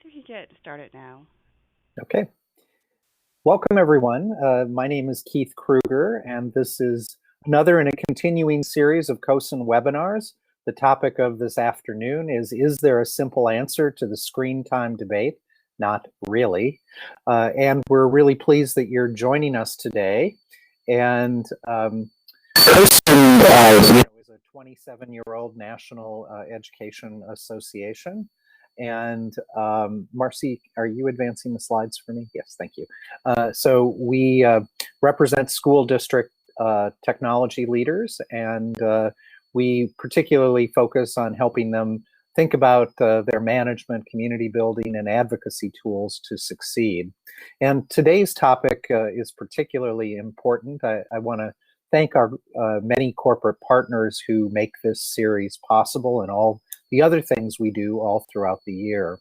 We can get started now. Okay. Welcome, everyone. My name is Keith Kruger, and this is another in a continuing series of COSN webinars. The topic of this afternoon is there a simple answer to the screen time debate? Not really. And we're really pleased that you're joining us today. And COSN is a 27-year-old national education association. And Marcy, are you advancing the slides for me? Yes, thank you. So we represent school district technology leaders, and we particularly focus on helping them think about their management, community building, and advocacy tools to succeed. And today's topic is particularly important. I want to thank our many corporate partners who make this series possible and all the other things we do all throughout the year.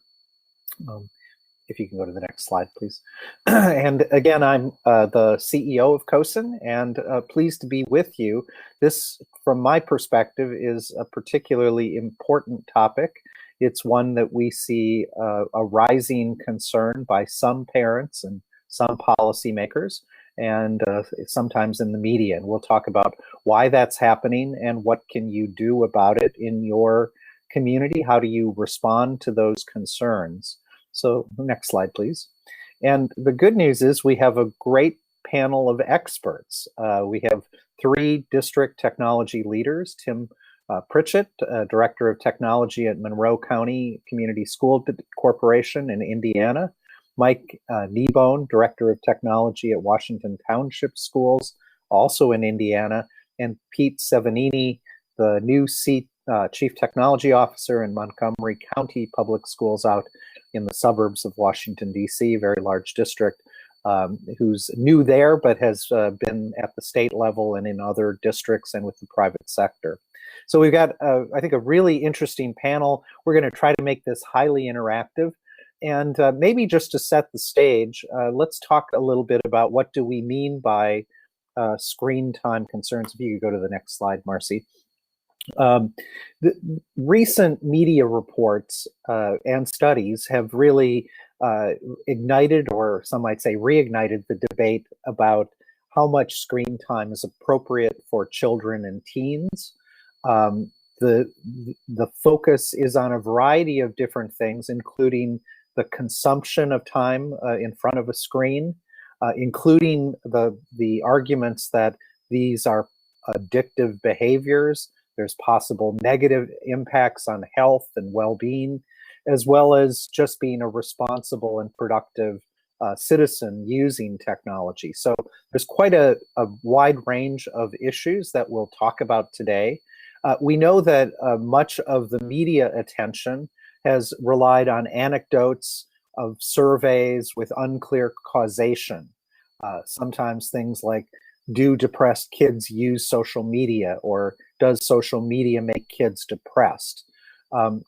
If you can go to the next slide, please. And again, I'm the CEO of COSN, and pleased to be with you. This, from my perspective, is a particularly important topic. It's one that we see a rising concern by some parents and some policymakers, and sometimes in the media. And we'll talk about why that's happening and what can you do about it in your community. How do you respond to those concerns? So next slide, please. And the good news is we have a great panel of experts. We have 3 district technology leaders: Tim Pritchett, Director of Technology at Monroe County Community School Corporation in Indiana; Mike Kneebone, Director of Technology at Washington Township Schools, also in Indiana; and Pete Sevanini, the new Chief Technology Officer in Montgomery County Public Schools out in the suburbs of Washington, D.C., very large district, who's new there, but has been at the state level and in other districts and with the private sector. So we've got, I think, a really interesting panel. We're going to try to make this highly interactive. And maybe just to set the stage, let's talk a little bit about what do we mean by screen time concerns. If you could go to the next slide, Marcy. The recent media reports and studies have really ignited, or some might say reignited, the debate about how much screen time is appropriate for children and teens. The focus is on a variety of different things, including the consumption of time in front of a screen, including the arguments that these are addictive behaviors. There's possible negative impacts on health and well-being, as well as just being a responsible and productive citizen using technology. So there's quite a wide range of issues that we'll talk about today. We know that much of the media attention has relied on anecdotes of surveys with unclear causation. Sometimes things like, do depressed kids use social media, or does social media make kids depressed?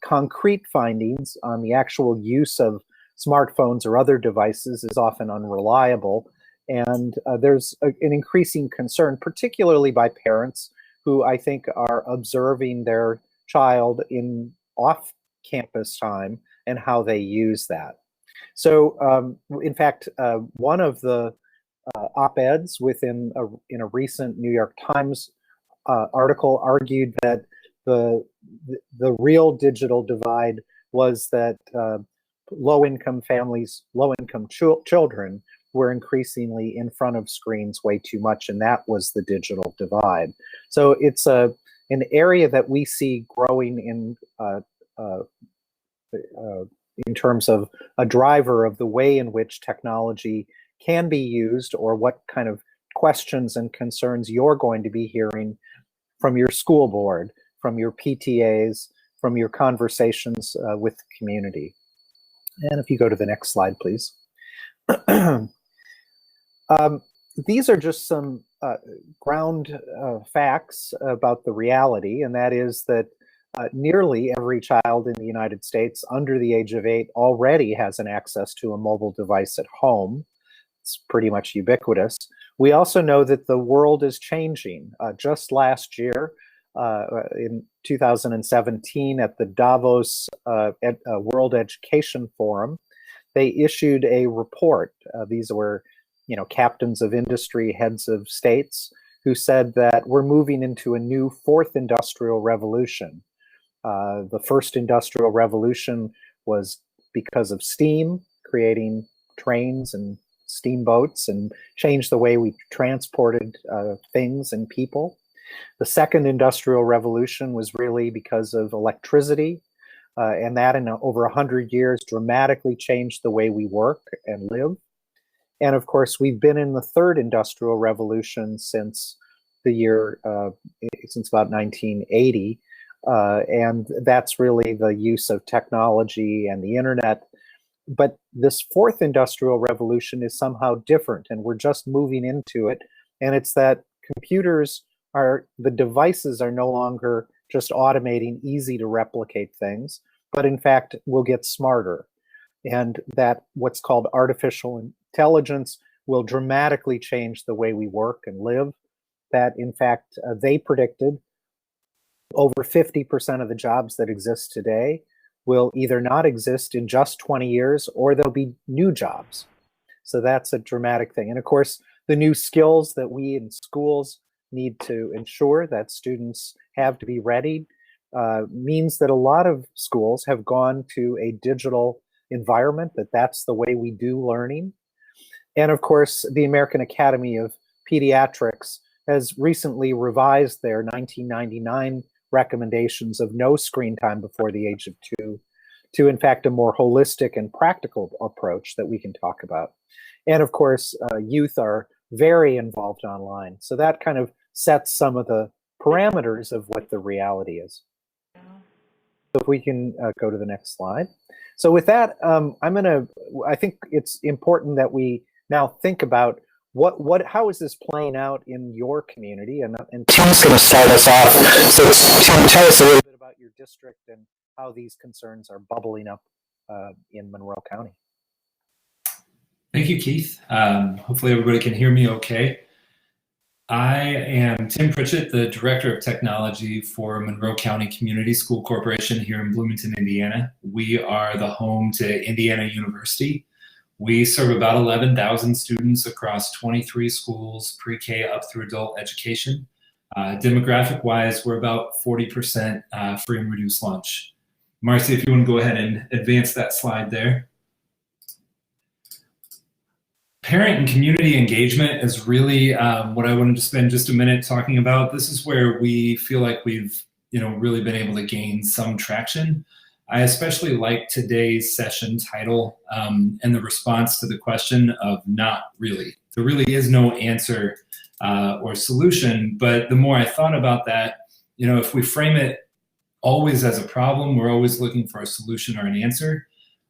Concrete findings on the actual use of smartphones or other devices is often unreliable. And there's an increasing concern, particularly by parents who I think are observing their child in off-campus time and how they use that. So in fact, one of the op-eds in a recent New York Times article argued that the real digital divide was that low-income families, low-income children were increasingly in front of screens way too much, and that was the digital divide. So it's an area that we see growing in terms of a driver of the way in which technology can be used, or what kind of questions and concerns you're going to be hearing from your school board, from your PTAs, from your conversations with the community. And if you go to the next slide, please. These are just some ground facts about the reality, and that is that nearly every child in the United States under the age of 8 already has an access to a mobile device at home. It's pretty much ubiquitous. We also know that the world is changing. Just last year, in 2017 at the Davos World Education Forum. They issued a report. These were, captains of industry, heads of states, who said that we're moving into a new fourth industrial revolution. The first industrial revolution was because of steam, creating trains and steamboats and changed the way we transported things and people. The second industrial revolution was really because of electricity, and that in over 100 years dramatically changed the way we work and live. And of course, we've been in the third industrial revolution since since about 1980. And that's really the use of technology and the internet. But this fourth industrial revolution is somehow different, and we're just moving into it. And it's that the devices are no longer just automating easy to replicate things, but in fact will get smarter. And that what's called artificial intelligence will dramatically change the way we work and live. That in fact, they predicted over 50% of the jobs that exist today will either not exist in just 20 years or there'll be new jobs. So that's a dramatic thing. And of course, the new skills that we in schools need to ensure that students have to be ready means that a lot of schools have gone to a digital environment, that's the way we do learning. And of course, the American Academy of Pediatrics has recently revised their 1999 recommendations of no screen time before the age of 2 to, in fact, a more holistic and practical approach that we can talk about. And of course, youth are very involved online. So that kind of sets some of the parameters of what the reality is. So if we can go to the next slide. So with that, I think it's important that we now think about how is this playing out in your community? And Tim's going to start us off. So Tim, tell us a little bit about your district and how these concerns are bubbling up in Monroe County. Thank you, Keith. Hopefully everybody can hear me okay. I am Tim Pritchett, the Director of Technology for Monroe County Community School Corporation here in Bloomington, Indiana. We are the home to Indiana University. We serve about 11,000 students across 23 schools, pre-K up through adult education. Demographic-wise, we're about 40% free and reduced lunch. Marcy, if you want to go ahead and advance that slide there. Parent and community engagement is really what I wanted to spend just a minute talking about. This is where we feel like we've really been able to gain some traction. I especially like today's session title and the response to the question of not really. There really is no answer or solution, but the more I thought about that, if we frame it always as a problem, we're always looking for a solution or an answer.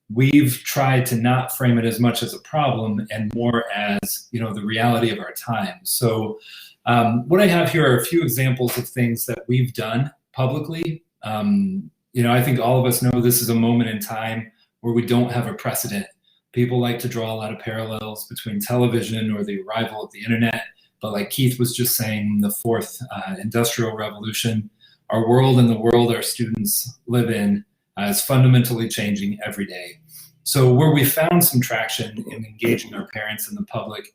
We've tried to not frame it as much as a problem and more as, the reality of our time. So what I have here are a few examples of things that we've done publicly. I think all of us know this is a moment in time where we don't have a precedent. People like to draw a lot of parallels between television or the arrival of the internet. But like Keith was just saying, the fourth industrial revolution, our world and the world our students live in is fundamentally changing every day. So where we found some traction in engaging our parents and the public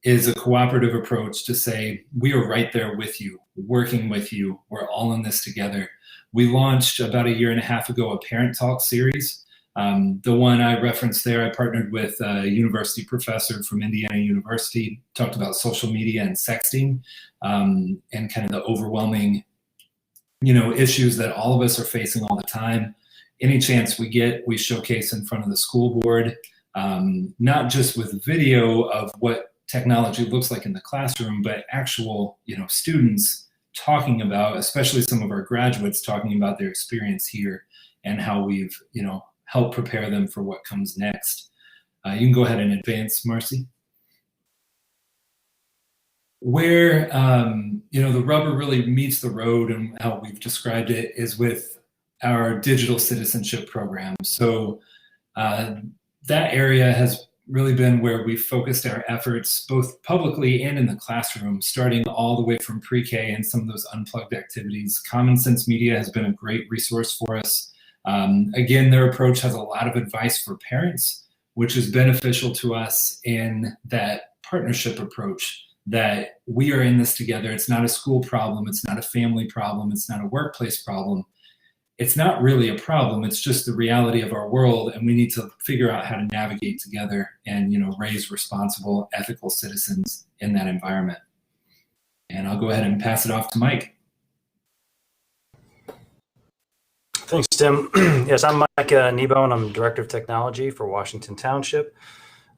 is a cooperative approach to say, we are right there with you, working with you, we're all in this together. We launched about 1.5 years ago a Parent Talk series. The one I referenced there, I partnered with a university professor from Indiana University, talked about social media and sexting and kind of the overwhelming issues that all of us are facing all the time. Any chance we get, we showcase in front of the school board, not just with video of what technology looks like in the classroom, but actual, students talking about, especially some of our graduates talking about their experience here and how we've, helped prepare them for what comes next. You can go ahead and advance, Marcy. Where, the rubber really meets the road and how we've described it is with our digital citizenship program. So that area has really been where we've focused our efforts both publicly and in the classroom, starting all the way from pre-K and some of those unplugged activities. Common Sense Media has been a great resource for us. Again, their approach has a lot of advice for parents, which is beneficial to us in that partnership approach, that we are in this together. It's not a school problem. It's not a family problem. It's not a workplace problem. It's not really a problem. It's just the reality of our world, and we need to figure out how to navigate together and, raise responsible, ethical citizens in that environment. And I'll go ahead and pass it off to Mike. Thanks, Tim. Yes, I'm Mike Nebo, and I'm Director of Technology for Washington Township.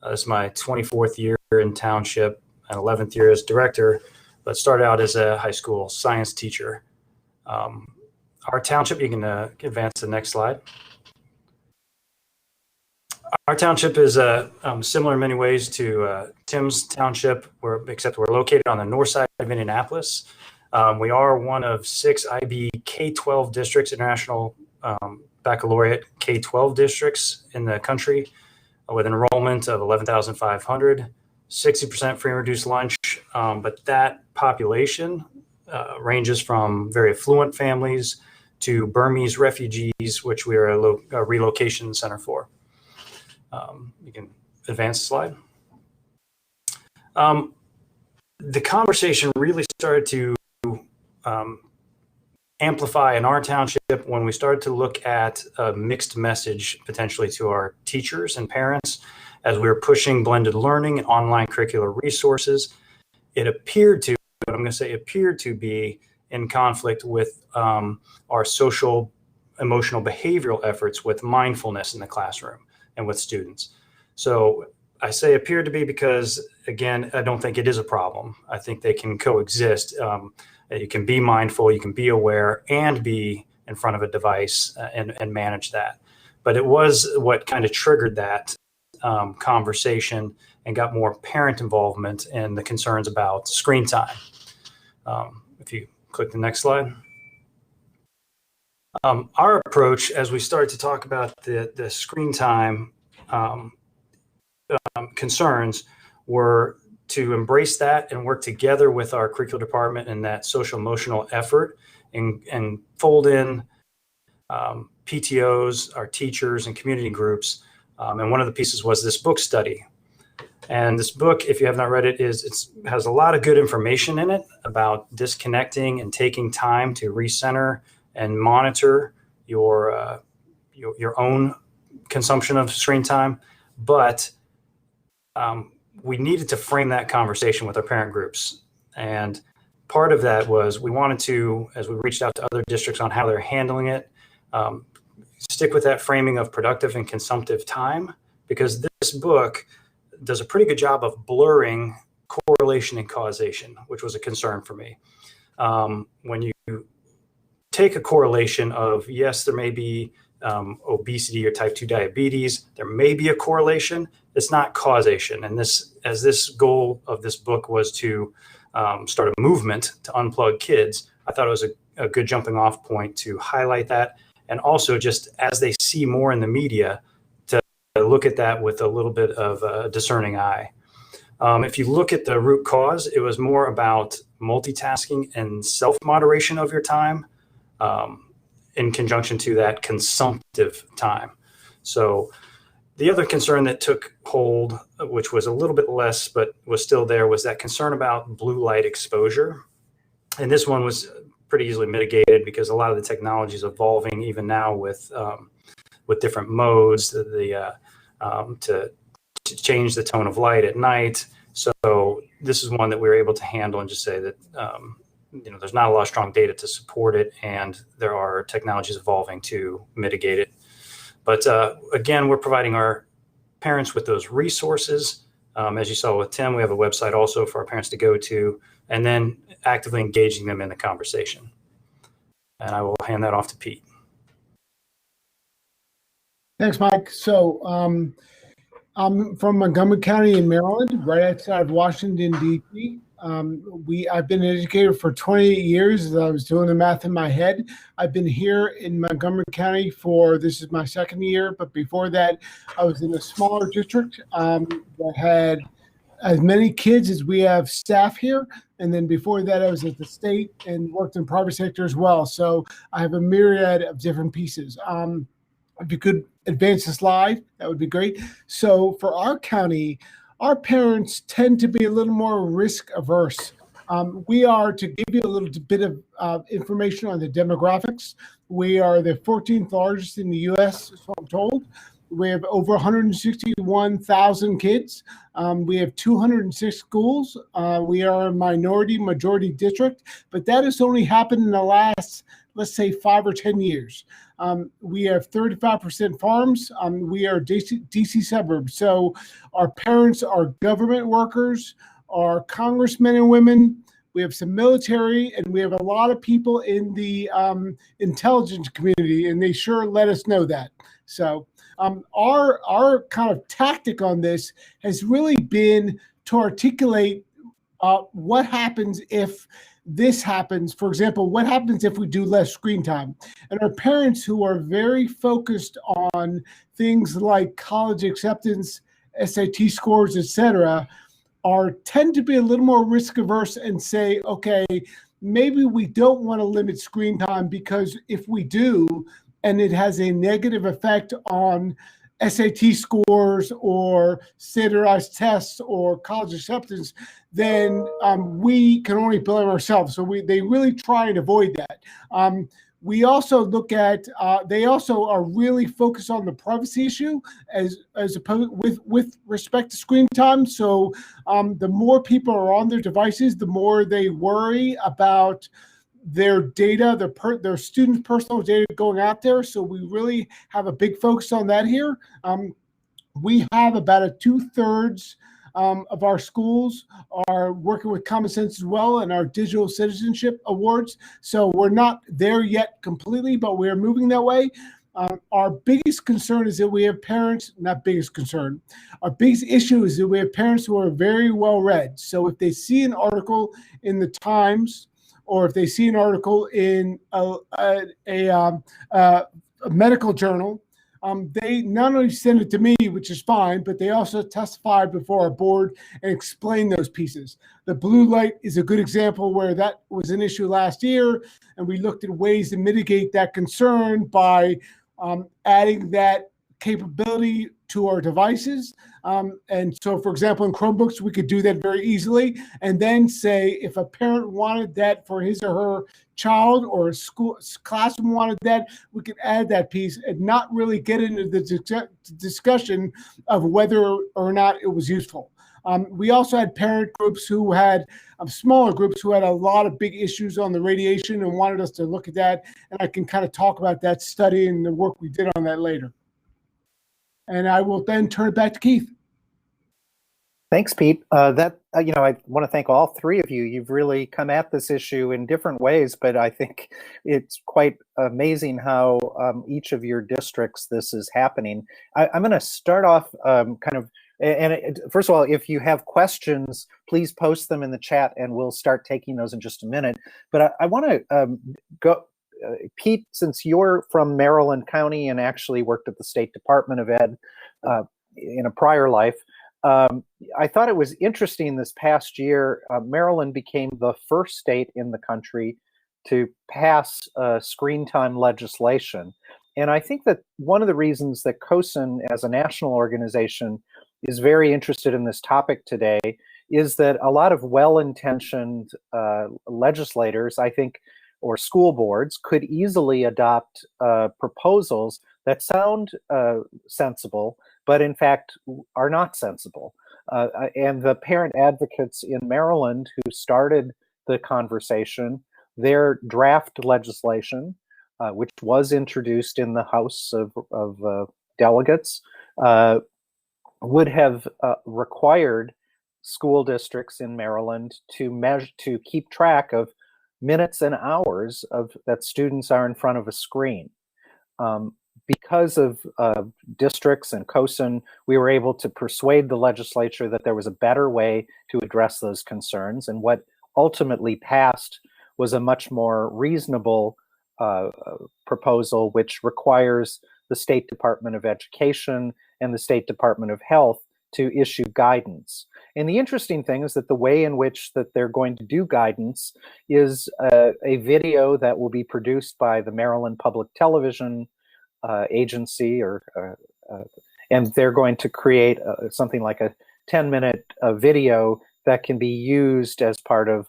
This is my 24th year in Township and 11th year as Director, but started out as a high school science teacher. Our township, you can advance to the next slide. Our township is similar in many ways to Tim's township, except we're located on the north side of Indianapolis. We are one of 6 IB K-12 districts, international baccalaureate K-12 districts in the country, with an enrollment of 11,500, 60% free and reduced lunch. But that population ranges from very affluent families to Burmese refugees, which we are a relocation center for. You can advance the slide. The conversation really started to amplify in our township when we started to look at a mixed message potentially to our teachers and parents as we were pushing blended learning and online curricular resources. It appeared to be in conflict with our social, emotional, behavioral efforts with mindfulness in the classroom and with students. So I say appeared to be because, again, I don't think it is a problem. I think they can coexist. You can be mindful, you can be aware, and be in front of a device and manage that. But it was what kind of triggered that conversation and got more parent involvement in the concerns about screen time. If you click the next slide. Our approach, as we start to talk about the screen time concerns, were to embrace that and work together with our curricular department in that social emotional effort and fold in PTOs, our teachers, and community groups. And one of the pieces was this book study. And this book, if you have not read it, has a lot of good information in it about disconnecting and taking time to recenter and monitor your own consumption of screen time. But we needed to frame that conversation with our parent groups. And part of that was we wanted to, as we reached out to other districts on how they're handling it, stick with that framing of productive and consumptive time, because this book does a pretty good job of blurring correlation and causation, which was a concern for me. When you take a correlation of, yes, there may be obesity or type 2 diabetes, there may be a correlation, it's not causation. And this goal of this book was to start a movement to unplug kids, I thought it was a good jumping off point to highlight that. And also just as they see more in the media, look at that with a little bit of a discerning eye. If you look at the root cause, it was more about multitasking and self-moderation of your time in conjunction to that consumptive time. So the other concern that took hold, which was a little bit less but was still there, was that concern about blue light exposure. And this one was pretty easily mitigated because a lot of the technology is evolving even now with different modes, to change the tone of light at night. So this is one that we were able to handle and just say that there's not a lot of strong data to support it, and there are technologies evolving to mitigate it. But again, we're providing our parents with those resources. As you saw with Tim, we have a website also for our parents to go to, and then actively engaging them in the conversation. And I will hand that off to Pete. Thanks, Mike. So I'm from Montgomery County in Maryland, right outside of Washington, D.C. I've been an educator for 28 years. As I was doing the math in my head. I've been here in Montgomery County this is my second year, but before that, I was in a smaller district that had as many kids as we have staff here. And then before that, I was at the state and worked in private sector as well. So I have a myriad of different pieces. If you could advance the slide, that would be great. So for our county, our parents tend to be a little more risk averse. We are, to give you a little bit of information on the demographics, we are the 14th largest in the U.S., so I'm told. We have over 161,000 kids. We have 206 schools. We are a majority district, but that has only happened in the last, let's say, 5 or 10 years. We have 35% farms. We are DC suburbs. So our parents are government workers, are congressmen and women. We have some military, and we have a lot of people in the intelligence community, and they sure let us know that. So our kind of tactic on this has really been to articulate what happens if this happens. For example, what happens if we do less screen time? And our parents, who are very focused on things like college acceptance, SAT scores, etc., tend to be a little more risk averse and say, okay, maybe we don't want to limit screen time, because if we do, and it has a negative effect on SAT scores or standardized tests or college acceptance, then we can only blame ourselves. So they really try and avoid that. We also look at, they also are really focused on the privacy issue as opposed with respect to screen time. So the more people are on their devices, the more they worry about their data, their students' personal data going out there. So we really have a big focus on that here. We have about a 2/3 of our schools are working with Common Sense as well, and our digital citizenship awards. So we're not there yet completely, but we're moving that way. Our biggest concern is that we have parents, not biggest concern, our biggest issue is that we have parents who are very well read. So if they see an article in the Times, or if they see an article in a medical journal, they not only send it to me, which is fine, but they also testify before our board and explain those pieces. The blue light is a good example where that was an issue last year, and we looked at ways to mitigate that concern by adding that capability to our devices. And so, for example, in Chromebooks, we could do that very easily, and then say if a parent wanted that for his or her child, or a school classroom wanted that, we could add that piece and not really get into the discussion of whether or not it was useful. We also had parent groups who had smaller groups who had a lot of big issues on the radiation and wanted us to look at that. And I can kind of talk about that study and the work we did on that later. And I will then turn it back to Keith. Thanks, Pete. I want to thank all three of you. You've really come at this issue in different ways, but I think it's quite amazing how each of your districts this is happening. I'm going to start off first of all, if you have questions, please post them in the chat and we'll start taking those in just a minute. But I want to go, Pete, since you're from Maryland County and actually worked at the State Department of Ed in a prior life, I thought it was interesting this past year, Maryland became the first state in the country to pass screen time legislation. And I think that one of the reasons that COSN as a national organization is very interested in this topic today is that a lot of well-intentioned legislators, I think, or school boards could easily adopt proposals that sound sensible, but in fact are not sensible. And the parent advocates in Maryland who started the conversation, their draft legislation, which was introduced in the House of Delegates, would have required school districts in Maryland to keep track of minutes and hours that students are in front of a screen. because of districts and COSIN, we were able to persuade the legislature that there was a better way to address those concerns. And what ultimately passed was a much more reasonable proposal, which requires the State Department of Education and the State Department of Health to issue guidance. And the interesting thing is that the way in which that they're going to do guidance is a video that will be produced by the Maryland Public Television agency, and they're going to create something like a 10-minute video that can be used as part of,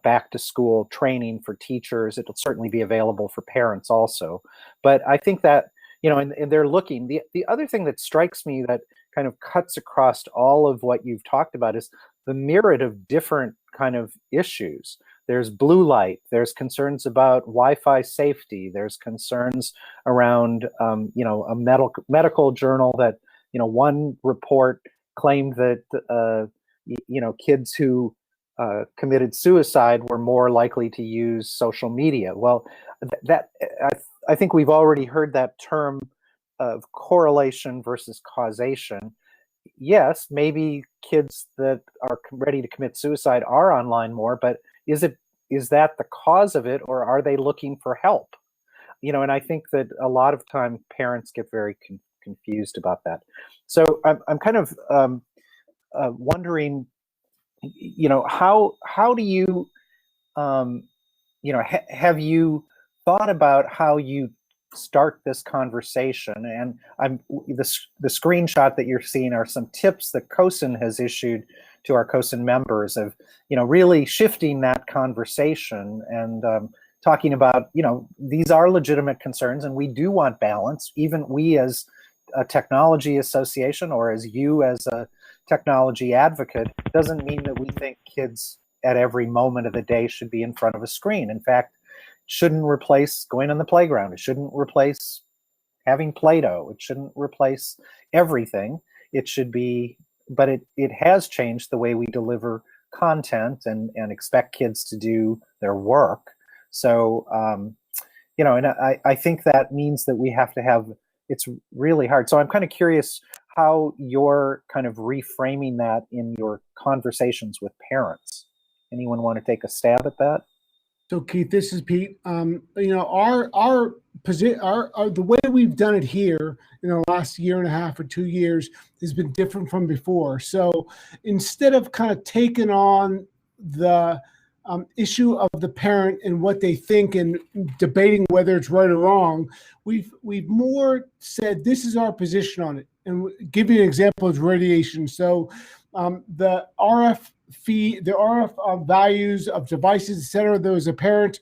back to school training for teachers. It'll certainly be available for parents also. But I think that, and they're looking, the other thing that strikes me that kind of cuts across all of what you've talked about is the myriad of different kind of issues. There's blue light, there's concerns about Wi-Fi safety, there's concerns around, a medical journal that, one report claimed that, kids who committed suicide were more likely to use social media. Well, I think we've already heard that term of correlation versus causation. Yes, maybe kids that are ready to commit suicide are online more, but is that the cause of it, or are they looking for help? And I think that a lot of time parents get very confused about that. So I'm kind of wondering, how do you, have you thought about how you start this conversation? And the screenshot that you're seeing are some tips that COSIN has issued to our COSIN members of, really shifting that conversation and talking about, these are legitimate concerns and we do want balance. Even we as a technology association, or as you as a technology advocate, doesn't mean that we think kids at every moment of the day should be in front of a screen. In fact, shouldn't replace going on the playground. It shouldn't replace having Play-Doh. It shouldn't replace everything. It should be, but it has changed the way we deliver content and expect kids to do their work. So, and I think that means that we have to have, it's really hard. So I'm kind of curious how you're kind of reframing that in your conversations with parents. Anyone want to take a stab at that? So Keith, this is Pete. Our position, the way we've done it here in the last year and a half or 2 years has been different from before. So instead of kind of taking on the issue of the parent and what they think and debating whether it's right or wrong, we've more said this is our position on it. And give you an example of radiation. So the RF values of devices, et cetera. There was a parent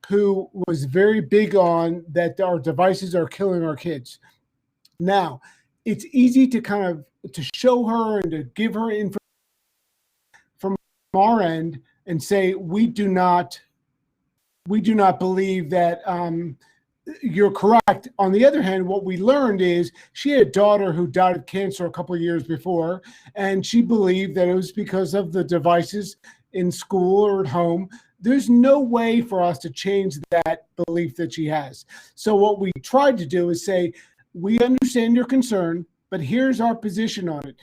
who was very big on that our devices are killing our kids. Now, it's easy to kind of to show her and to give her information from our end and say we do not believe that you're correct. On the other hand, what we learned is she had a daughter who died of cancer a couple of years before, and she believed that it was because of the devices in school or at home. There's no way for us to change that belief that she has. So what we tried to do is say, we understand your concern, but here's our position on it.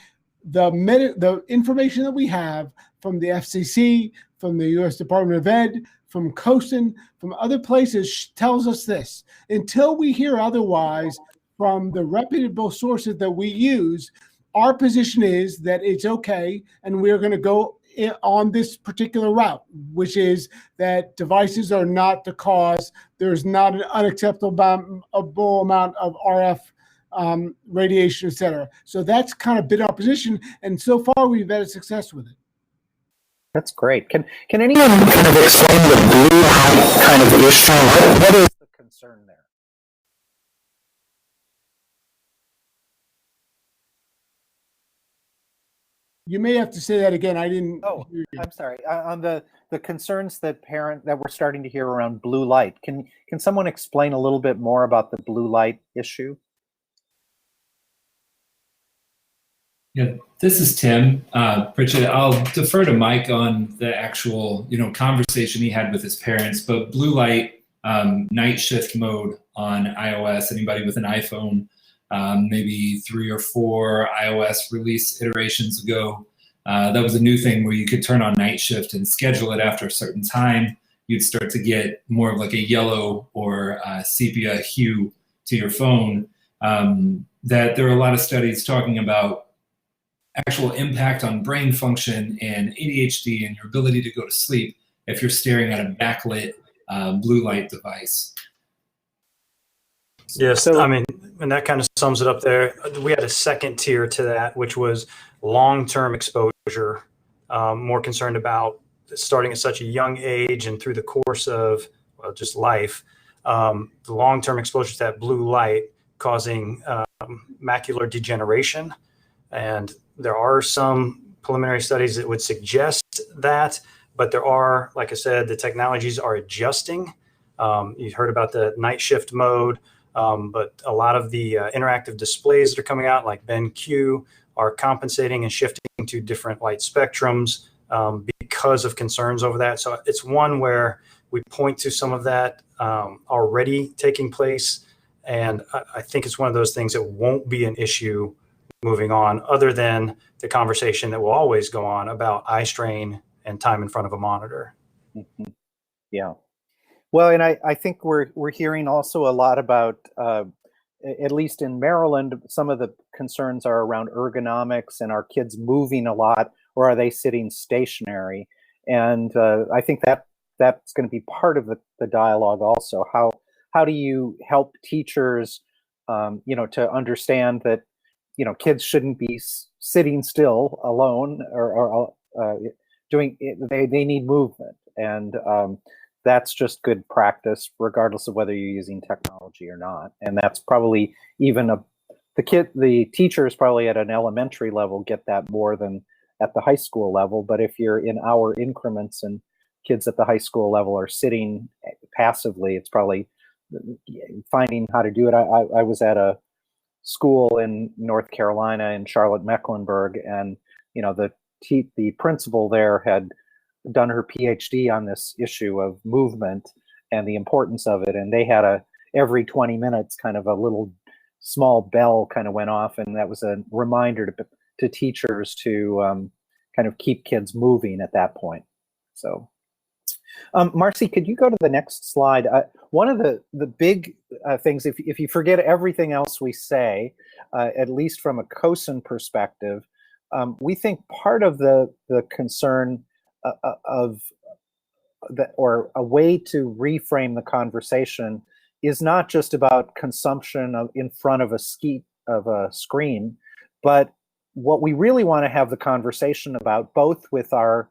The information that we have from the FCC, from the U.S. Department of Ed, from COSIN, from other places tells us this. Until we hear otherwise from the reputable sources that we use, our position is that it's okay, and we're going to go on this particular route, which is that devices are not the cause. There's not an unacceptable amount of RF radiation, et cetera. So that's kind of been our position, and so far we've had success with it. That's great. Can anyone kind of explain the blue light kind of issue? What is the concern there? You may have to say that again. I didn't. Oh, I'm sorry. On the concerns that we're starting to hear around blue light. Can someone explain a little bit more about the blue light issue? Yeah, this is Tim Pritchett. I'll defer to Mike on the actual, conversation he had with his parents. But blue light, night shift mode on iOS. Anybody with an iPhone, maybe 3 or 4 iOS release iterations ago, that was a new thing where you could turn on night shift and schedule it after a certain time. You'd start to get more of like a yellow or sepia hue to your phone. That there are a lot of studies talking about actual impact on brain function and ADHD and your ability to go to sleep if you're staring at a backlit blue light device. Yes, So- I mean, and that kind of sums it up there. We had a second tier to that, which was long-term exposure, more concerned about starting at such a young age and through the course of just life, the long-term exposure to that blue light causing macular degeneration. And there are some preliminary studies that would suggest that, but there are, like I said, the technologies are adjusting. You've heard about the night shift mode, but a lot of the interactive displays that are coming out, like BenQ, are compensating and shifting to different light spectrums because of concerns over that. So it's one where we point to some of that already taking place. And I think it's one of those things that won't be an issue moving on, other than the conversation that will always go on about eye strain and time in front of a monitor. Mm-hmm. Yeah. Well, and I think we're hearing also a lot about, at least in Maryland, some of the concerns are around ergonomics and are kids moving a lot, or are they sitting stationary? And I think that's going to be part of the dialogue also. How do you help teachers, to understand that, kids shouldn't be sitting still alone or doing it. They need movement, and that's just good practice, regardless of whether you're using technology or not. And that's probably even the teachers probably at an elementary level get that more than at the high school level. But if you're in hour increments and kids at the high school level are sitting passively, it's probably finding how to do it. I was at a school in North Carolina in Charlotte-Mecklenburg, and the principal there had done her PhD on this issue of movement and the importance of it, and they had every 20 minutes kind of a little small bell kind of went off, and that was a reminder to teachers to kind of keep kids moving at that point. So Marcy, could you go to the next slide? One of the big things, if you forget everything else we say, at least from a COSN perspective, we think part of the concern of that, or a way to reframe the conversation, is not just about consumption in front of a screen, but what we really want to have the conversation about, both with our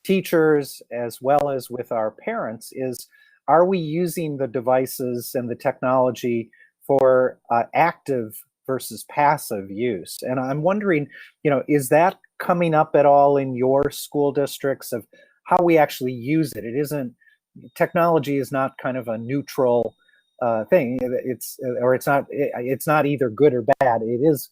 teachers as well as with our parents, is, are we using the devices and the technology for active versus passive use? And I'm wondering, is that coming up at all in your school districts, of how we actually use it? Technology is not kind of a neutral thing. It's not either good or bad. It is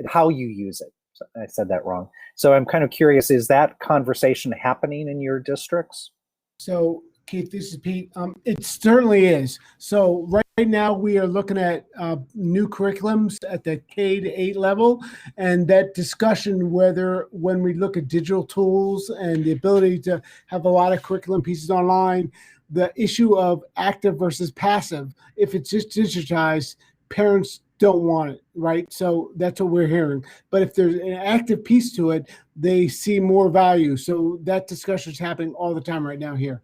how you use it. I said that wrong. So I'm kind of curious, is that conversation happening in your districts? So Keith, this is Pete. It certainly is. So right now we are looking at new curriculums at the K-8 level, and that discussion, whether when we look at digital tools and the ability to have a lot of curriculum pieces online, the issue of active versus passive, if it's just digitized, parents don't want it, right? So that's what we're hearing. But if there's an active piece to it, they see more value. So that discussion is happening all the time right now here.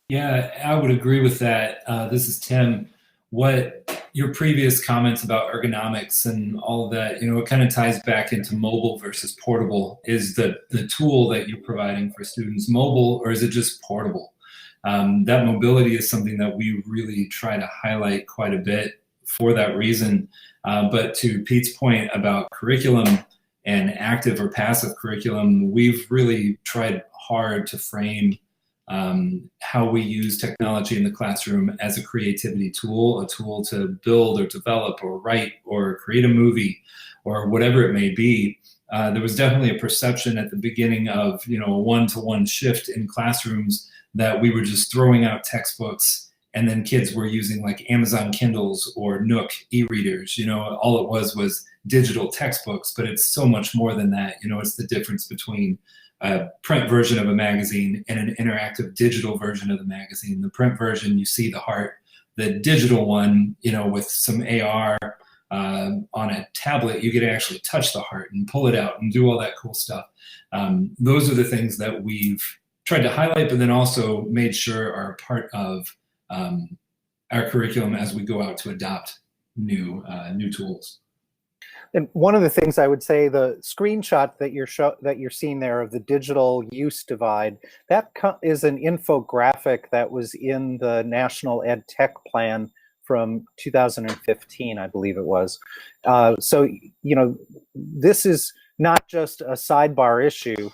Yeah, I would agree with that. This is Tim. What your previous comments about ergonomics and all of that, it kind of ties back into mobile versus portable. Is the tool that you're providing for students mobile, or is it just portable? That mobility is something that we really try to highlight quite a bit for that reason. But to Pete's point about curriculum and active or passive curriculum, we've really tried hard to frame how we use technology in the classroom as a creativity tool, a tool to build or develop or write or create a movie or whatever it may be. There was definitely a perception at the beginning of, a one-to-one shift in classrooms, that we were just throwing out textbooks and then kids were using like Amazon Kindles or Nook e-readers. All it was digital textbooks, but it's so much more than that. It's the difference between a print version of a magazine and an interactive digital version of the magazine. The print version, you see the heart. The digital one, with some AR on a tablet, you get to actually touch the heart and pull it out and do all that cool stuff. Those are the things that we've tried to highlight, but then also made sure are part of our curriculum as we go out to adopt new tools. And one of the things I would say, the screenshot that you're seeing there of the digital use divide, that is an infographic that was in the National Ed Tech Plan from 2015, I believe it was. So, this is not just a sidebar issue.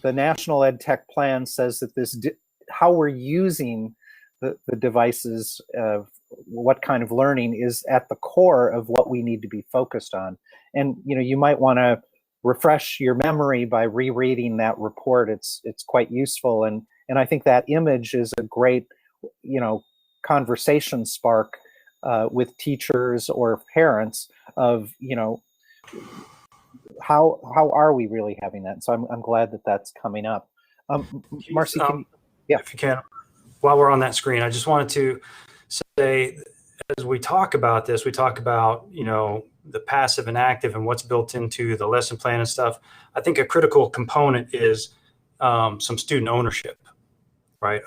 The National Ed Tech Plan says that how we're using the devices, what kind of learning is at the core of what we need to be focused on. And you might want to refresh your memory by rereading that report. It's quite useful, and I think that image is a great conversation spark with teachers or parents of how are we really having that. So I'm glad that that's coming up. Marcy, if you can, while we're on that screen, I just wanted to say, as we talk about this, we talk about the passive and active and what's built into the lesson plan and stuff. I think a critical component is some student ownership, right?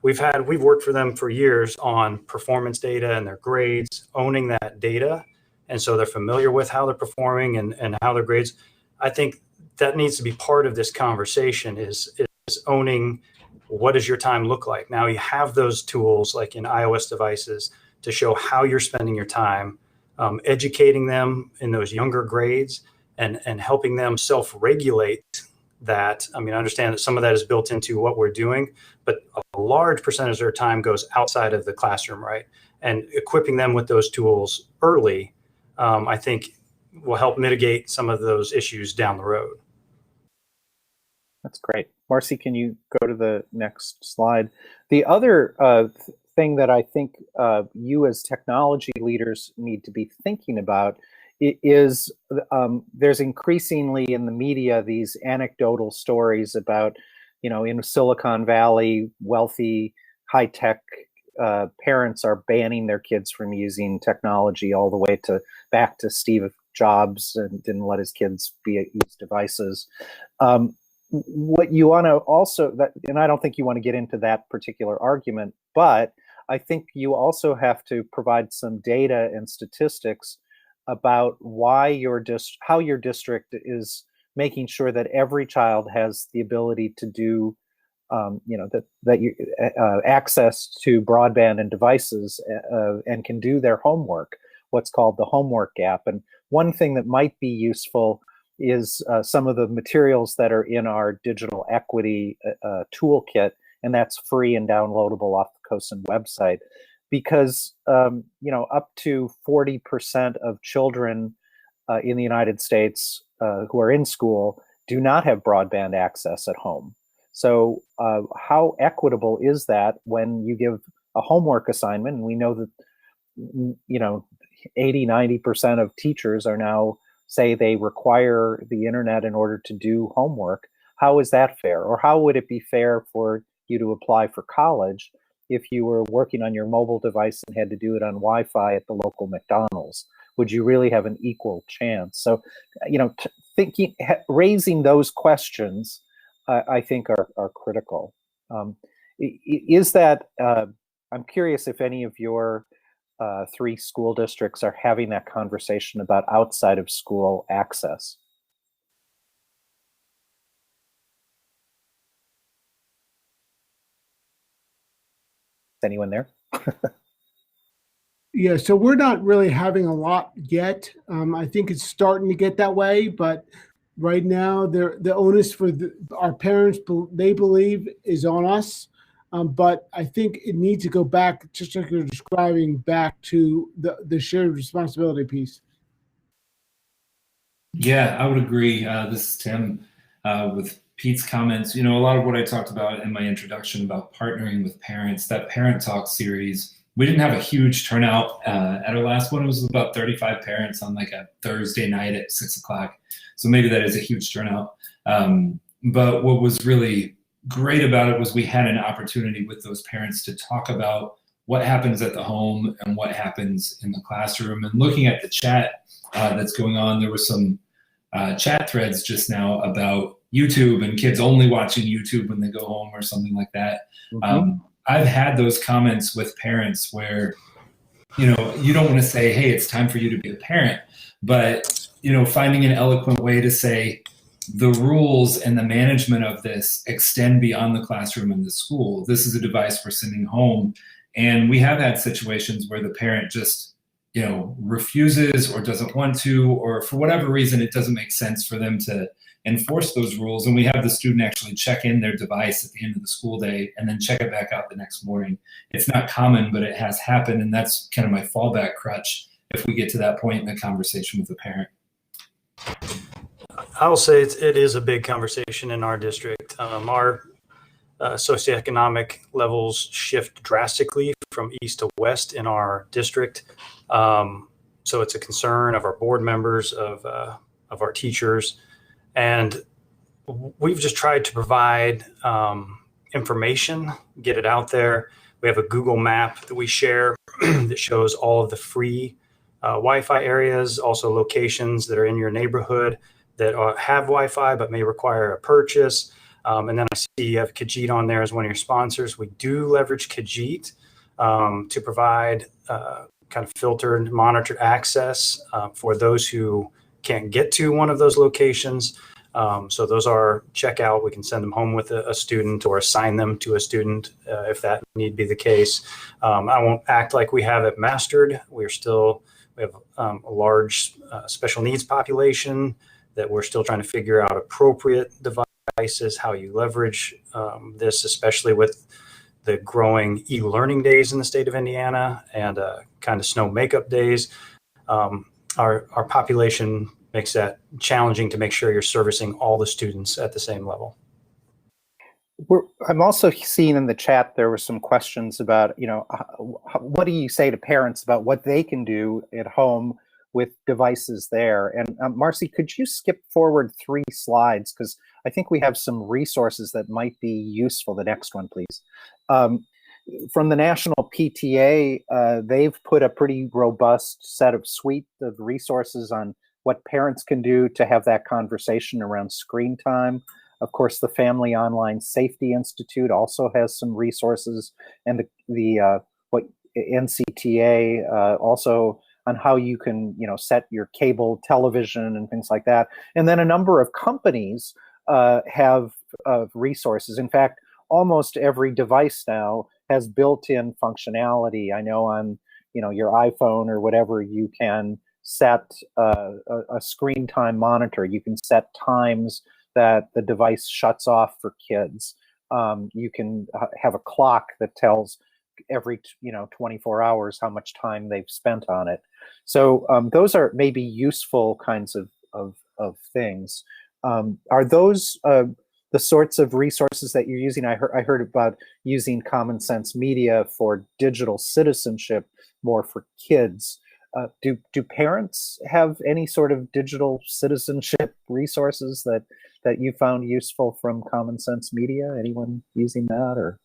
We've worked for them for years on performance data and their grades, owning that data. And so they're familiar with how they're performing and how their grades. I think that needs to be part of this conversation is owning what does your time look like. Now you have those tools like in iOS devices to show how you're spending your time, educating them in those younger grades and helping them self-regulate that. I mean, I understand that some of that is built into what we're doing, but a large percentage of their time goes outside of the classroom, right? And equipping them with those tools early, I think will help mitigate some of those issues down the road. That's great. Marcy, can you go to the next slide? The other thing that I think you as technology leaders need to be thinking about is there's increasingly in the media these anecdotal stories about, in Silicon Valley, wealthy, high-tech parents are banning their kids from using technology all the way back to Steve Jobs and didn't let his kids use devices. What you want to also, and I don't think you want to get into that particular argument, but I think you also have to provide some data and statistics about how your district is making sure that every child has the ability to do, access to broadband and devices and can do their homework, what's called the homework gap. And one thing that might be useful is some of the materials that are in our digital equity toolkit, and that's free and downloadable off the COSN website, because up to 40% of children in the United States who are in school do not have broadband access at home. So how equitable is that when you give a homework assignment? And we know that 80-90% of teachers are now say they require the internet in order to do homework. How is that fair? Or how would it be fair for you to apply for college if you were working on your mobile device and had to do it on Wi-Fi at the local McDonald's? Would you really have an equal chance? So, raising those questions, I think are critical. Is that, I'm curious if any of your 3 school districts are having that conversation about outside of school access. Is anyone there? Yeah, so we're not really having a lot yet. I think it's starting to get that way, but right now the onus for our parents, they believe, is on us. But I think it needs to go back, just like you're describing, back to the shared responsibility piece. Yeah, I would agree. This is Tim with Pete's comments, a lot of what I talked about in my introduction about partnering with parents, that Parent Talk series, we didn't have a huge turnout at our last one. It was about 35 parents on like a Thursday night at 6:00. So maybe that is a huge turnout. But what was really great about it was we had an opportunity with those parents to talk about what happens at the home and what happens in the classroom. And looking at the chat that's going on, there were some chat threads just now about YouTube and kids only watching YouTube when they go home or something like that. Mm-hmm. I've had those comments with parents where, you don't want to say, hey, it's time for you to be a parent, but, finding an eloquent way to say the rules and the management of this extend beyond the classroom and the school. This is a device we're sending home. And we have had situations where the parent just, refuses or doesn't want to, or for whatever reason, it doesn't make sense for them to enforce those rules. And we have the student actually check in their device at the end of the school day and then check it back out the next morning. It's not common, but it has happened. And that's kind of my fallback crutch if we get to that point in the conversation with the parent. I will say it is a big conversation in our district. Our socioeconomic levels shift drastically from east to west in our district. So it's a concern of our board members, of our teachers. And we've just tried to provide information, get it out there. We have a Google map that we share that shows all of the free Wi-Fi areas, also locations that are in your neighborhood that have Wi-Fi but may require a purchase. And then I see you have Khajiit on there as one of your sponsors. We do leverage Khajiit to provide kind of filtered, monitored access for those who can't get to one of those locations. So those are checkout. We can send them home with a student or assign them to a student if that need be the case. I won't act like we have it mastered. We have a large special needs population that we're still trying to figure out appropriate devices, how you leverage this, especially with the growing e-learning days in the state of Indiana and kind of snow makeup days. Our population makes that challenging to make sure you're servicing all the students at the same level. I'm also seeing in the chat there were some questions about, what do you say to parents about what they can do at home with devices there? And Marcy, could you skip forward 3 slides? Because I think we have some resources that might be useful. The next one, please. From the National PTA, they've put a pretty robust suite of resources on what parents can do to have that conversation around screen time. Of course, the Family Online Safety Institute also has some resources, and the NCTA also on how you can, set your cable television and things like that. And then a number of companies have resources. In fact, almost every device now has built-in functionality. I know on, your iPhone or whatever, you can set a screen time monitor. You can set times that the device shuts off for kids. You can have a clock that tells every 24 hours how much time they've spent on it. So those are maybe useful kinds of things. Are those the sorts of resources that you're using? I heard about using Common Sense Media for digital citizenship, more for kids. Do parents have any sort of digital citizenship resources that you found useful from Common Sense Media? Anyone using that? Or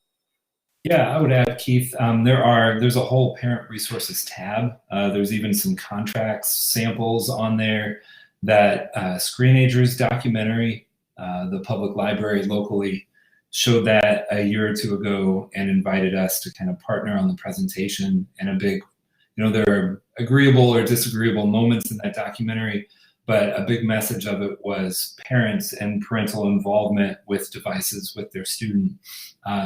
yeah, I would add, Keith, there's a whole parent resources tab. There's even some contracts samples on there. That Screenagers documentary, the public library locally showed that a year or two ago and invited us to kind of partner on the presentation. And a big, there are agreeable or disagreeable moments in that documentary, but a big message of it was parents and parental involvement with devices with their student.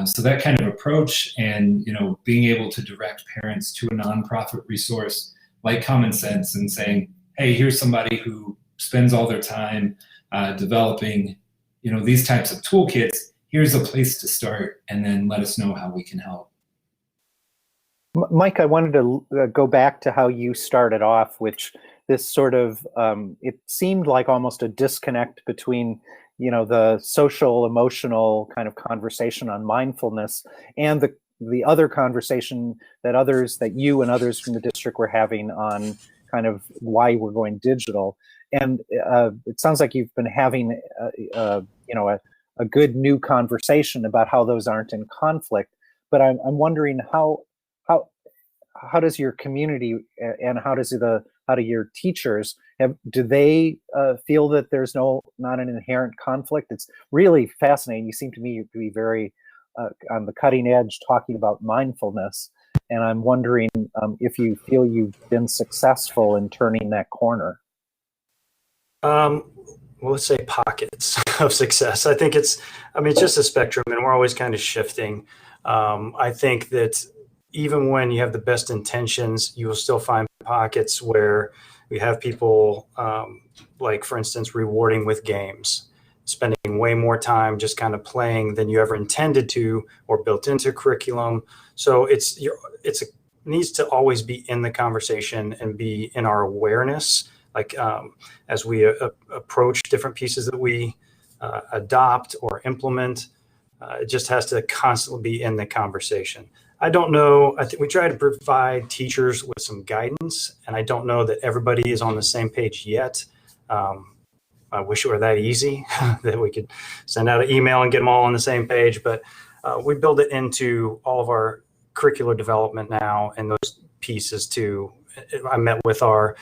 So that kind of approach and, being able to direct parents to a nonprofit resource like Common Sense and saying, hey, here's somebody who spends all their time developing, these types of toolkits. Here's a place to start, and then let us know how we can help. Mike, I wanted to go back to how you started off, which this sort of, it seemed like almost a disconnect between, the social emotional kind of conversation on mindfulness, and the other conversation that you and others from the district were having on kind of why we're going digital. And it sounds like you've been having a good new conversation about how those aren't in conflict. But I'm wondering how does your community and how do your teachers do they feel that there's not an inherent conflict? It's really fascinating. You seem to me to be very on the cutting edge talking about mindfulness, and I'm wondering if you feel you've been successful in turning that corner. Well, let's say pockets of success. I think it's just a spectrum, and we're always kind of shifting. I think that even when you have the best intentions, you will still find pockets where we have people, like, for instance, rewarding with games, spending way more time just kind of playing than you ever intended to or built into curriculum. So it needs to always be in the conversation and be in our awareness. Like as we approach different pieces that we adopt or implement, it just has to constantly be in the conversation. I don't know. I think we try to provide teachers with some guidance, and I don't know that everybody is on the same page yet. I wish it were that easy that we could send out an email and get them all on the same page, but we build it into all of our curricular development now, and those pieces too. I met with our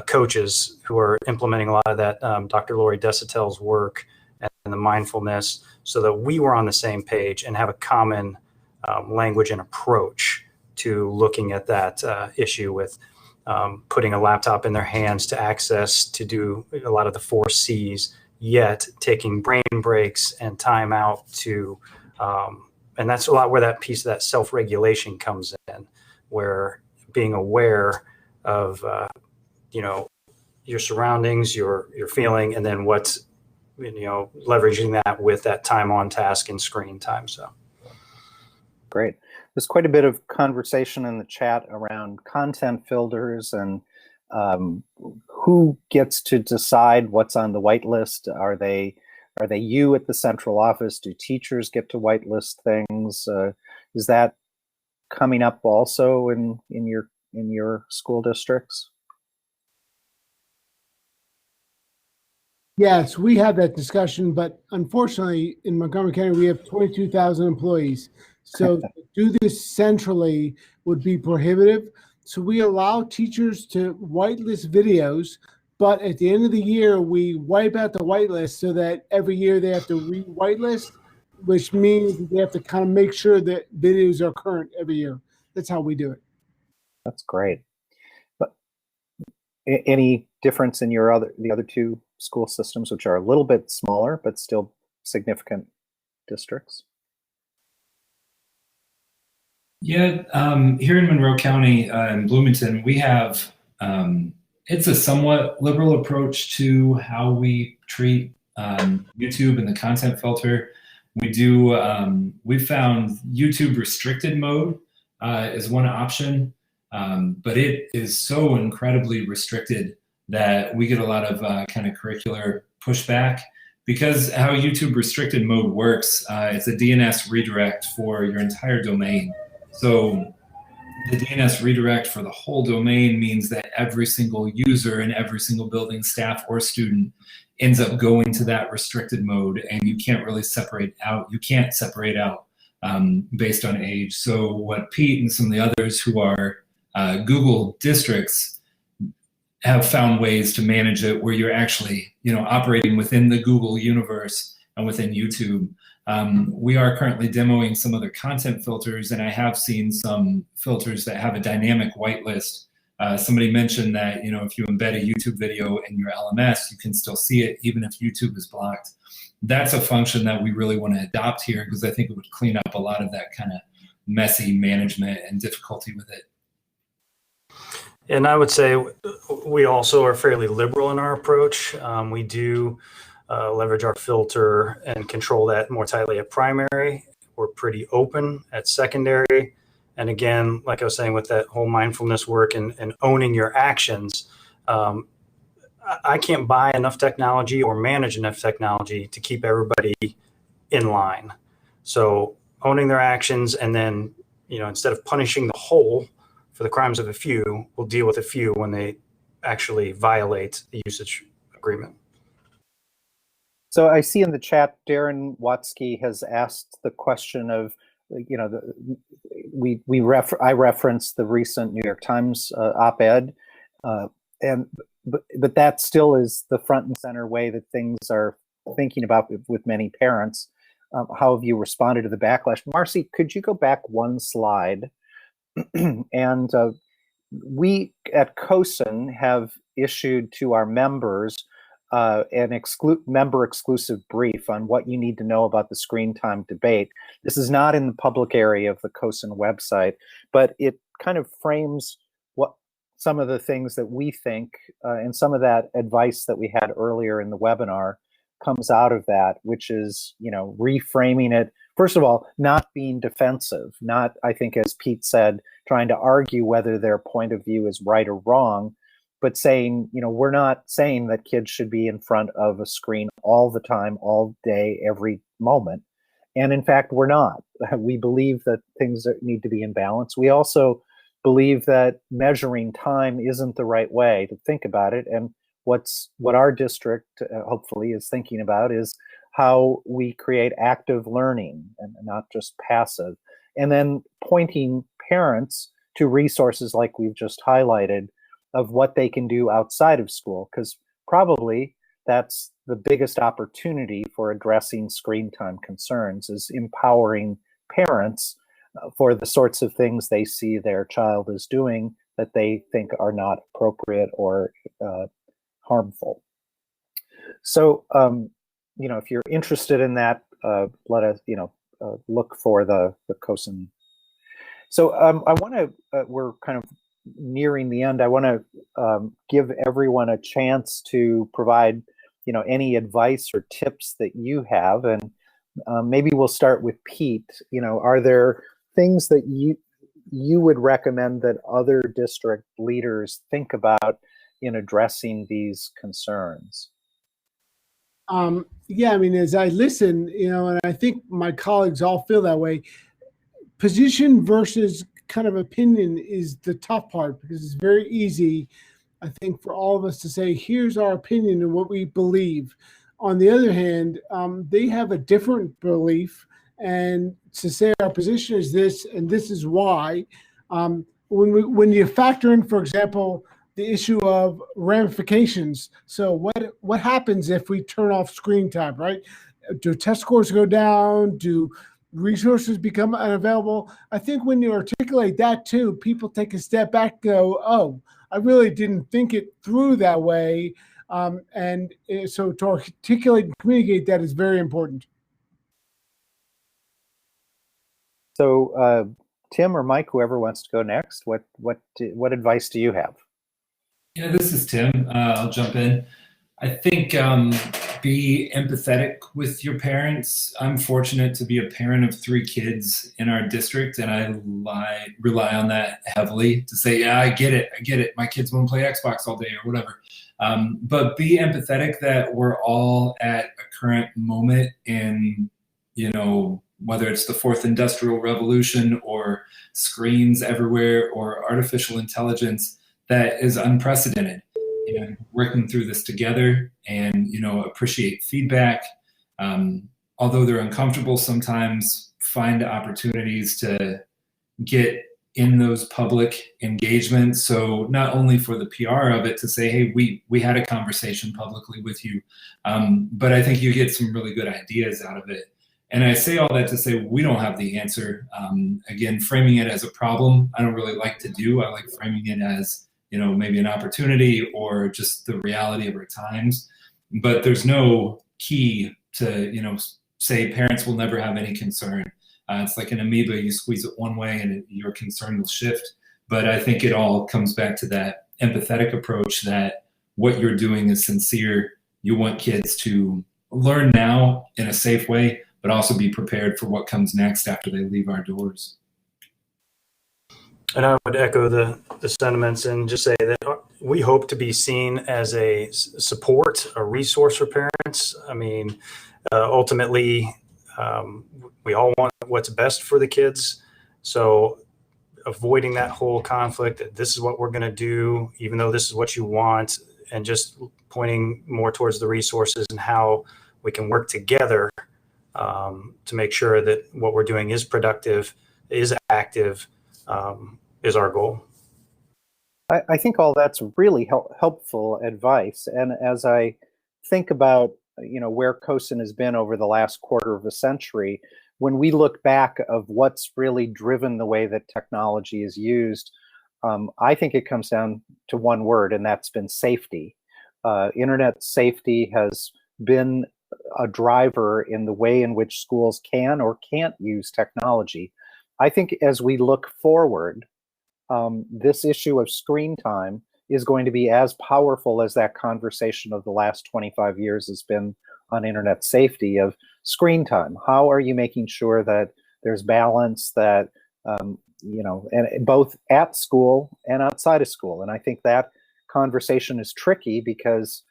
coaches who are implementing a lot of that, Dr. Lori Desautel's work and the mindfulness, so that we were on the same page and have a common language and approach to looking at that issue with putting a laptop in their hands to access, to do a lot of the 4 C's, yet taking brain breaks and time out to, and that's a lot where that piece of that self-regulation comes in, where being aware of, your surroundings, your feeling, and then what's, leveraging that with that time on task and screen time. So. Great. There's quite a bit of conversation in the chat around content filters and who gets to decide what's on the whitelist. Are they you at the central office? Do teachers get to whitelist things? Is that coming up also in your school districts? Yes, we had that discussion, but unfortunately in Montgomery County, we have 22,000 employees. So to do this centrally would be prohibitive. So we allow teachers to whitelist videos, but at the end of the year, we wipe out the whitelist so that every year they have to re-whitelist, which means they have to kind of make sure that videos are current every year. That's how we do it. That's great. But any difference in the other 2 school systems, which are a little bit smaller but still significant districts? Yeah, here in Monroe County, in Bloomington, we have, it's a somewhat liberal approach to how we treat YouTube and the content filter. We found YouTube restricted mode is one option, but it is so incredibly restricted that we get a lot of kind of curricular pushback. Because how YouTube restricted mode works, it's a DNS redirect for your entire domain. So the DNS redirect for the whole domain means that every single user in every single building, staff, or student ends up going to that restricted mode, and you can't really separate out. You can't separate out based on age. So what Pete and some of the others who are Google districts have found ways to manage it where you're actually, operating within the Google universe and within YouTube. We are currently demoing some other content filters, and I have seen some filters that have a dynamic whitelist. Somebody mentioned that, if you embed a YouTube video in your LMS, you can still see it even if YouTube is blocked. That's a function that we really want to adopt here, because I think it would clean up a lot of that kind of messy management and difficulty with it. And I would say we also are fairly liberal in our approach. We do leverage our filter and control that more tightly at primary. We're pretty open at secondary. And again, like I was saying, with that whole mindfulness work and owning your actions, I can't buy enough technology or manage enough technology to keep everybody in line. So owning their actions, and then, instead of punishing the whole for the crimes of a few, we'll deal with a few when they actually violate the usage agreement. So I see in the chat, Darren Watsky has asked the question of, I referenced the recent New York Times op-ed, but that still is the front and center way that things are thinking about with many parents. How have you responded to the backlash? Marcy, could you go back one slide? And we at COSN have issued to our members an member exclusive brief on what you need to know about the screen time debate. This is not in the public area of the COSN website, but it kind of frames what some of the things that we think, and some of that advice that we had earlier in the webinar comes out of that, which is, reframing it. First of all, not being defensive, not, I think, as Pete said, trying to argue whether their point of view is right or wrong, but saying, we're not saying that kids should be in front of a screen all the time, all day, every moment. And in fact, we're not. We believe that things need to be in balance. We also believe that measuring time isn't the right way to think about it. And what our district hopefully is thinking about is how we create active learning and not just passive. And then pointing parents to resources like we've just highlighted of what they can do outside of school, because probably that's the biggest opportunity for addressing screen time concerns, is empowering parents for the sorts of things they see their child is doing that they think are not appropriate or harmful. So, if you're interested in that, let us, look for the COSN. So I want to, we're kind of nearing the end. I want to give everyone a chance to provide, any advice or tips that you have. And maybe we'll start with Pete. Are there things that you would recommend that other district leaders think about in addressing these concerns? Yeah, as I listen, and I think my colleagues all feel that way, position versus kind of opinion is the tough part, because it's very easy, I think, for all of us to say, here's our opinion and what we believe. On the other hand, they have a different belief, and to say our position is this and this is why. When you factor in, for example, the issue of ramifications. So what happens if we turn off screen time, right? Do test scores go down? Do resources become unavailable? I think when you articulate that too, people take a step back and go, oh, I really didn't think it through that way. And so to articulate and communicate that is very important. So Tim or Mike, whoever wants to go next, what advice do you have? Yeah, this is Tim. I'll jump in. I think be empathetic with your parents. I'm fortunate to be a parent of 3 kids in our district, and I rely on that heavily to say, yeah, I get it. My kids won't play Xbox all day or whatever. But be empathetic that we're all at a current moment in, whether it's the 4th Industrial Revolution or screens everywhere or artificial intelligence, that is unprecedented. And working through this together and, appreciate feedback. Although they're uncomfortable sometimes, find opportunities to get in those public engagements. So not only for the PR of it to say, hey, we had a conversation publicly with you, but I think you get some really good ideas out of it. And I say all that to say we don't have the answer. Again, framing it as a problem, I don't really like to do. I like framing it as, maybe an opportunity or just the reality of our times. But there's no key to, say parents will never have any concern. It's like an amoeba, you squeeze it one way and your concern will shift. But I think it all comes back to that empathetic approach that what you're doing is sincere. You want kids to learn now in a safe way, but also be prepared for what comes next after they leave our doors. And I would echo the sentiments and just say that we hope to be seen as a support, a resource for parents. I mean, ultimately, we all want what's best for the kids. So avoiding that whole conflict that this is what we're going to do, even though this is what you want, and just pointing more towards the resources and how we can work together to make sure that what we're doing is productive, is active, is our goal. I think all that's really helpful advice. And as I think about, where COSN has been over the last quarter of a century, when we look back of what's really driven the way that technology is used, I think it comes down to one word, and that's been safety. Internet safety has been a driver in the way in which schools can or can't use technology. I think as we look forward, this issue of screen time is going to be as powerful as that conversation of the last 25 years has been on internet safety of screen time. How are you making sure that there's balance, that, and both at school and outside of school? And I think that conversation is tricky because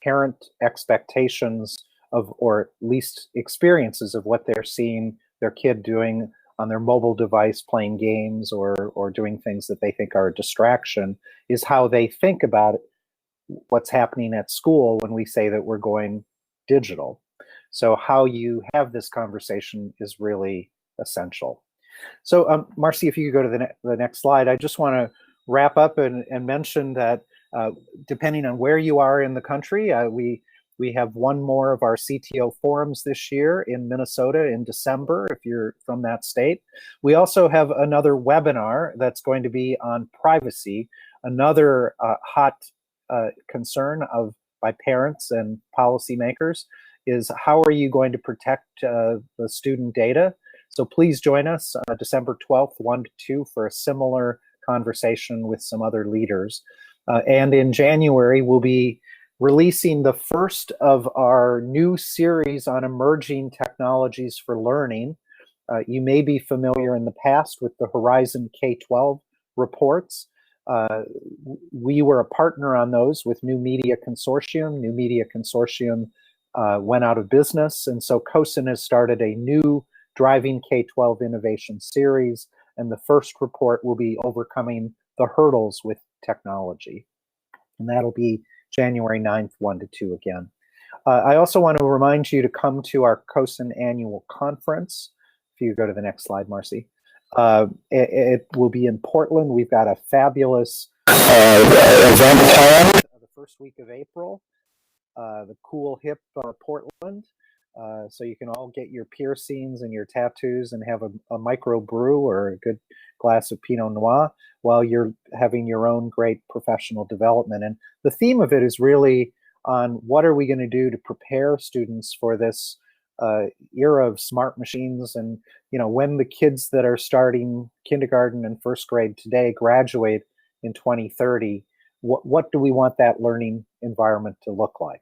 parent expectations of, or at least experiences of what they're seeing their kid doing on their mobile device, playing games or doing things that they think are a distraction, is how they think about what's happening at school when we say that we're going digital. So how you have this conversation is really essential. So Marcy, if you could go to the next slide, I just want to wrap up and mention that depending on where you are in the country, we have one more of our CTO forums this year in Minnesota in December, if you're from that state. We also have another webinar that's going to be on privacy, another hot concern by parents and policymakers is how are you going to protect the student data? So please join us December 12th, 1 to 2 for a similar conversation with some other leaders. And in January, we'll be releasing the first of our new series on emerging technologies for learning. You may be familiar in the past with the Horizon K-12 reports. We were a partner on those with New Media Consortium. New Media Consortium went out of business, and so COSN has started a new Driving K-12 Innovation series, and the first report will be Overcoming the Hurdles with Technology. And that'll be January 9th, 1 to 2 again. I also want to remind you to come to our COSN annual conference. If you go to the next slide, Marcy. It will be in Portland. We've got a fabulous event planned the first week of April. The cool, hip Portland. So you can all get your piercings and your tattoos and have a micro brew or a good glass of Pinot Noir while you're having your own great professional development. And the theme of it is really on what are we going to do to prepare students for this era of smart machines. And when the kids that are starting kindergarten and first grade today graduate in 2030, what do we want that learning environment to look like?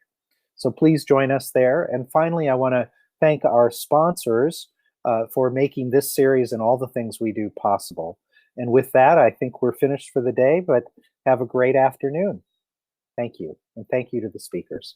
So please join us there. And finally, I want to thank our sponsors for making this series and all the things we do possible. And with that, I think we're finished for the day, but have a great afternoon. Thank you. And thank you to the speakers.